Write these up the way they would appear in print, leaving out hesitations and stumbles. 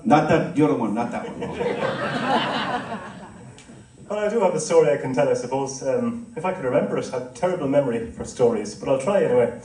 Not that, the other one, not that one. Well, I do have a story I can tell, I suppose. If I could remember it, I have terrible memory for stories, but I'll try anyway.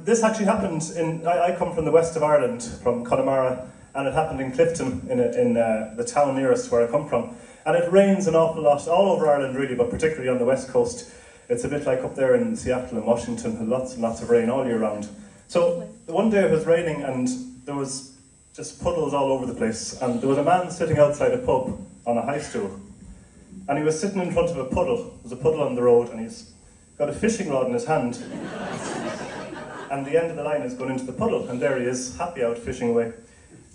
This actually happened I come from the west of Ireland, from Connemara, and it happened in Clifton, in the town nearest where I come from. And it rains an awful lot, all over Ireland really, but particularly on the west coast. It's a bit like up there in Seattle and Washington, lots and lots of rain all year round. So one day it was raining and there was just puddles all over the place, and there was a man sitting outside a pub on a high stool. And he was sitting in front of a puddle. There's a puddle on the road, and he's got a fishing rod in his hand. And the end of the line is going into the puddle, and there he is, happy out fishing away.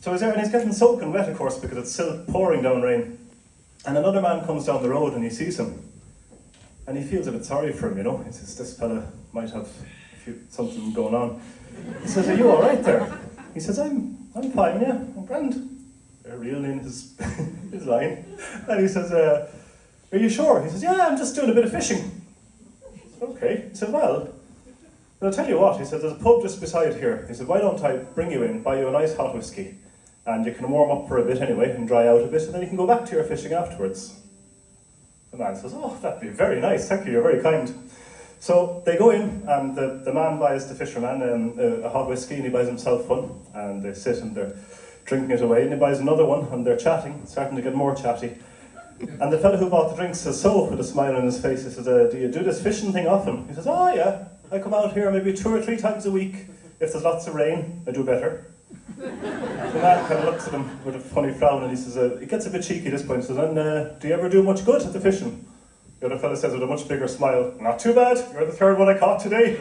So he's there, and he's getting soaking wet, of course, because it's still pouring down rain. And another man comes down the road, and he sees him. And he feels a bit sorry for him, you know. He says, this fella might have something going on. He says, are you all right there? He says, I'm fine, yeah, I'm grand. They're reeling in his line. And he says, are you sure? He says, yeah, I'm just doing a bit of fishing. Okay. He said, well, I'll tell you what. He said, there's a pub just beside here. He said, why don't I bring you in, buy you a nice hot whiskey, and you can warm up for a bit anyway, and dry out a bit, and then you can go back to your fishing afterwards. The man says, oh, that'd be very nice, thank you, you're very kind. So they go in, and the man buys the fisherman a hot whiskey, and he buys himself one, and they sit and they're drinking it away, and he buys another one, and they're chatting, starting to get more chatty. And the fellow who bought the drinks says, so, with a smile on his face, he says, do you do this fishing thing often? He says, oh yeah, I come out here maybe 2 or 3 times a week. If there's lots of rain, I do better. The man kind of looks at him with a funny frown, and he says, he gets a bit cheeky at this point, he says, and do you ever do much good at the fishing? The other fellow says with a much bigger smile, not too bad, you're the third one I caught today.